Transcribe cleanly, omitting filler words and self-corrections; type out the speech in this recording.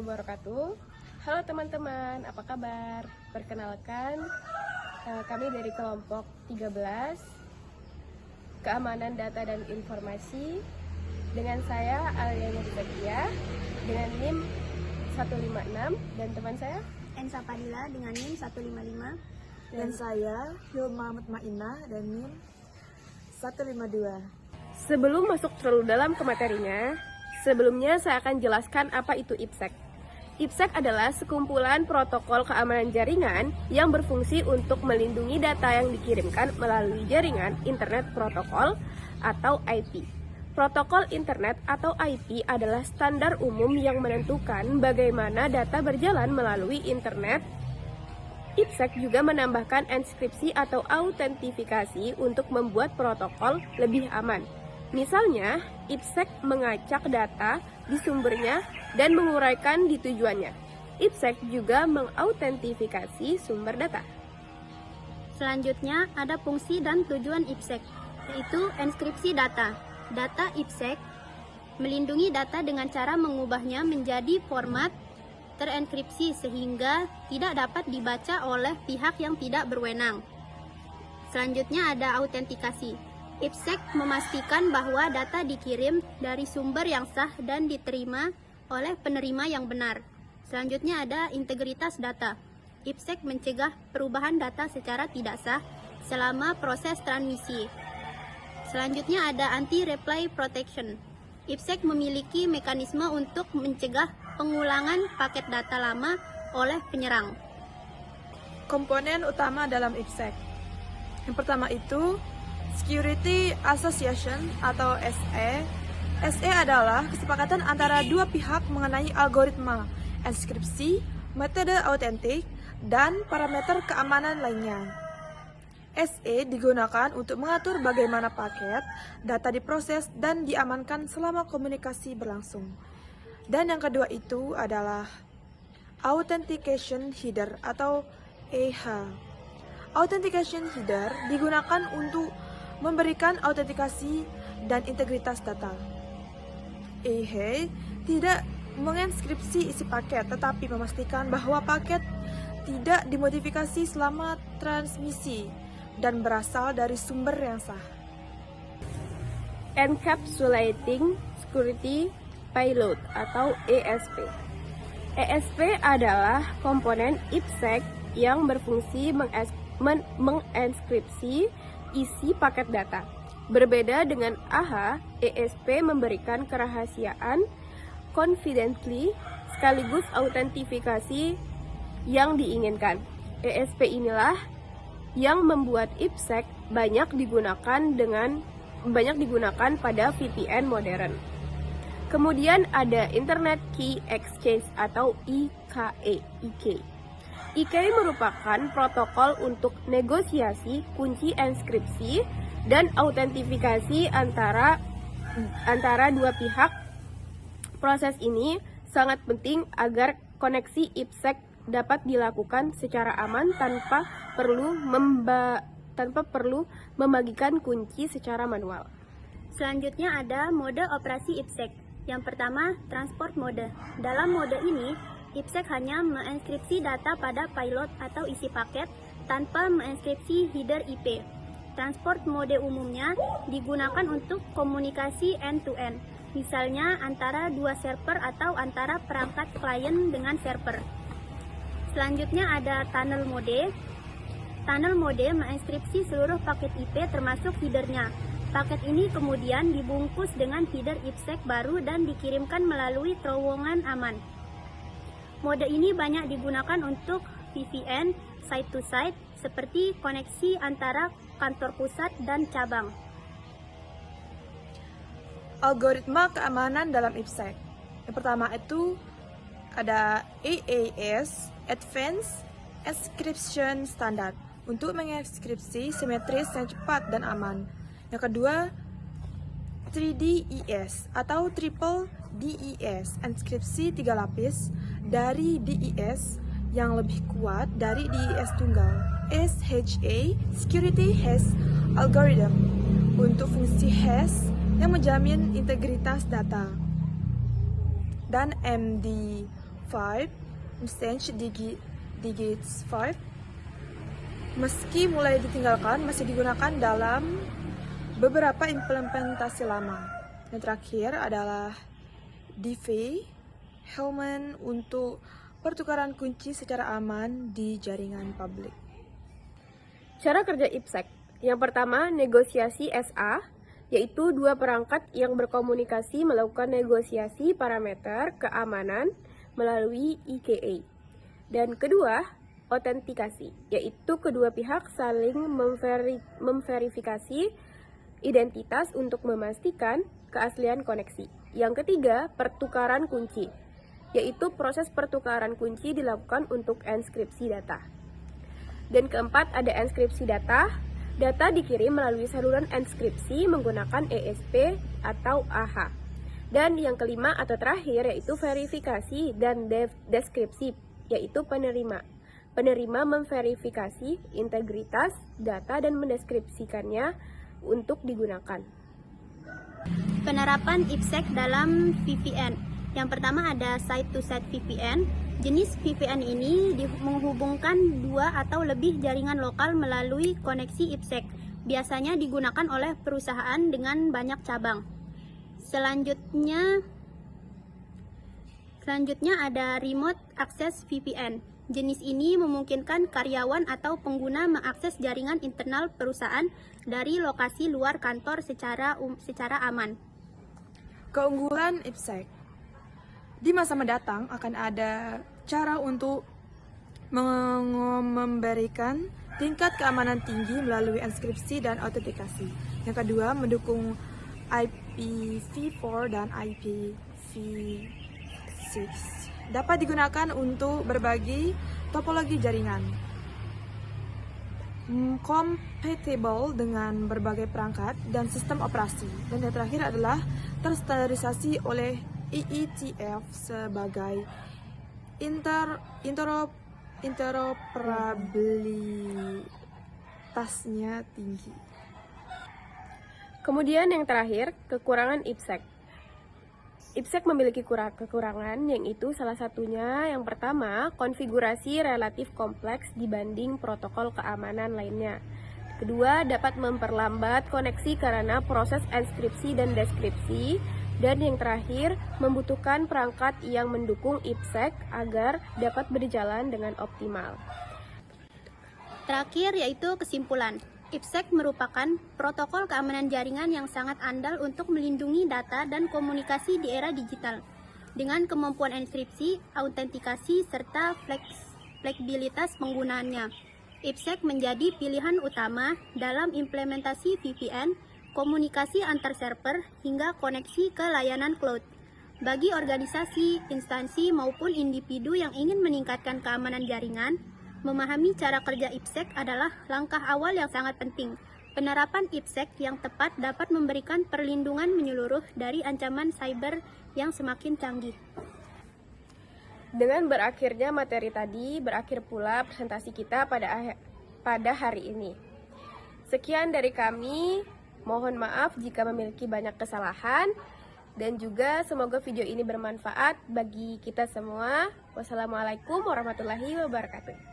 wabarakatuh. Halo teman-teman, apa kabar? Perkenalkan, kami dari kelompok 13 Keamanan Data dan Informasi. Dengan saya Aliana Zakia dengan NIM 156 dan teman saya Ensa Padilla dengan NIM 155. Dan saya Hilma Mutmainah dan NIM 152. Sebelum masuk terlalu dalam ke materinya, sebelumnya saya akan jelaskan apa itu IPsec. IPsec adalah sekumpulan protokol keamanan jaringan yang berfungsi untuk melindungi data yang dikirimkan melalui jaringan Internet Protokol atau IP. Protokol Internet atau IP adalah standar umum yang menentukan bagaimana data berjalan melalui Internet. IPsec juga menambahkan enskripsi atau autentifikasi untuk membuat protokol lebih aman. Misalnya, IPsec mengacak data di sumbernya dan menguraikan di tujuannya. IPsec juga mengautentifikasi sumber data. Selanjutnya ada fungsi dan tujuan IPsec, yaitu enskripsi data. Data IPsec melindungi data dengan cara mengubahnya menjadi format terenkripsi sehingga tidak dapat dibaca oleh pihak yang tidak berwenang. Selanjutnya ada autentikasi. IPsec memastikan bahwa data dikirim dari sumber yang sah dan diterima oleh penerima yang benar. Selanjutnya ada integritas data. IPsec mencegah perubahan data secara tidak sah selama proses transmisi. Selanjutnya ada anti-reply protection. IPsec memiliki mekanisme untuk mencegah pengulangan paket data lama oleh penyerang. Komponen utama dalam IPsec. Yang pertama itu Security Association atau SE. SE adalah kesepakatan antara dua pihak mengenai algoritma, enskripsi, metode autentik, dan parameter keamanan lainnya. SE digunakan untuk mengatur bagaimana paket, data diproses, dan diamankan selama komunikasi berlangsung. Dan yang kedua itu adalah Authentication Header atau EH. Authentication Header digunakan untuk memberikan autentikasi dan integritas data. EH tidak menginskripsi isi paket, tetapi memastikan bahwa paket tidak dimodifikasi selama transmisi dan berasal dari sumber yang sah. Encapsulating Security Payload atau ESP. ESP adalah komponen IPsec yang berfungsi menginskripsi isi paket data. Berbeda dengan AH, ESP memberikan kerahasiaan, confidently, sekaligus autentifikasi yang diinginkan. ESP inilah yang membuat IPsec banyak digunakan pada VPN modern. Kemudian ada Internet Key Exchange atau IKE. IKE merupakan protokol untuk negosiasi kunci enskripsi dan autentifikasi antara dua pihak. Proses ini sangat penting agar koneksi IPsec dapat dilakukan secara aman tanpa perlu membagikan kunci secara manual. Selanjutnya ada mode operasi IPsec. Yang pertama, transport mode. Dalam mode ini, IPsec hanya menginskripsi data pada payload atau isi paket tanpa menginskripsi header IP. Transport mode umumnya digunakan untuk komunikasi end-to-end, misalnya antara dua server atau antara perangkat klien dengan server. Selanjutnya ada tunnel mode. Tunnel mode menginskripsi seluruh paket IP termasuk headernya. Paket ini kemudian dibungkus dengan header IPsec baru dan dikirimkan melalui terowongan aman. Mode ini banyak digunakan untuk VPN, site-to-site, seperti koneksi antara kantor pusat dan cabang. Algoritma keamanan dalam IPsec. Yang pertama itu ada AAS, Advanced Encryption Standard, untuk mengekskripsi simetris yang cepat dan aman. Yang kedua, 3DES atau Triple DES, enskripsi 3 lapis dari DES yang lebih kuat dari DES tunggal. SHA, Security Hash Algorithm, untuk fungsi hash yang menjamin integritas data. Dan MD4 5, instance digits 5, meski mulai ditinggalkan, masih digunakan dalam beberapa implementasi lama. Yang terakhir adalah DV, Hellman untuk pertukaran kunci secara aman di jaringan publik. Cara kerja IPsec. Yang pertama, negosiasi SA, yaitu dua perangkat yang berkomunikasi melakukan negosiasi parameter keamanan melalui IKA. Dan kedua, autentikasi, yaitu kedua pihak saling memverifikasi identitas untuk memastikan keaslian koneksi. Yang ketiga, pertukaran kunci, yaitu proses pertukaran kunci dilakukan untuk enskripsi data. Dan keempat, ada enskripsi data. Data dikirim melalui saluran enskripsi menggunakan ESP atau AH. Dan yang kelima atau terakhir yaitu verifikasi dan deskripsi, yaitu penerima. Penerima memverifikasi integritas data dan mendeskripsikannya untuk digunakan. Penerapan IPsec dalam VPN. Yang pertama ada site-to-site VPN. Jenis VPN ini menghubungkan dua atau lebih jaringan lokal melalui koneksi IPsec. Biasanya digunakan oleh perusahaan dengan banyak cabang. Selanjutnya ada Remote Access VPN. Jenis ini memungkinkan karyawan atau pengguna mengakses jaringan internal perusahaan dari lokasi luar kantor secara aman. Keunggulan IPsec. Di masa mendatang akan ada cara untuk memberikan tingkat keamanan tinggi melalui enskripsi dan autentikasi. Yang kedua, mendukung IPv4 dan IPv6. Dapat digunakan untuk berbagi topologi jaringan. Compatible dengan berbagai perangkat dan sistem operasi. Dan yang terakhir adalah terstandarisasi oleh IETF sebagai interoperabilitasnya tinggi. Kemudian yang terakhir, kekurangan IPsec. IPsec memiliki kekurangan, yaitu salah satunya yang pertama, konfigurasi relatif kompleks dibanding protokol keamanan lainnya. Kedua, dapat memperlambat koneksi karena proses enskripsi dan deskripsi. Dan yang terakhir, membutuhkan perangkat yang mendukung IPsec agar dapat berjalan dengan optimal. Terakhir yaitu kesimpulan. IPsec merupakan protokol keamanan jaringan yang sangat andal untuk melindungi data dan komunikasi di era digital. Dengan kemampuan enskripsi, autentikasi, serta fleksibilitas penggunaannya, IPsec menjadi pilihan utama dalam implementasi VPN, komunikasi antar server, hingga koneksi ke layanan cloud. Bagi organisasi, instansi, maupun individu yang ingin meningkatkan keamanan jaringan, memahami cara kerja IPsec adalah langkah awal yang sangat penting. Penerapan IPsec yang tepat dapat memberikan perlindungan menyeluruh dari ancaman cyber yang semakin canggih. Dengan berakhirnya materi tadi, berakhir pula presentasi kita pada hari ini. Sekian dari kami, mohon maaf jika memiliki banyak kesalahan, dan juga semoga video ini bermanfaat bagi kita semua. Wassalamualaikum warahmatullahi wabarakatuh.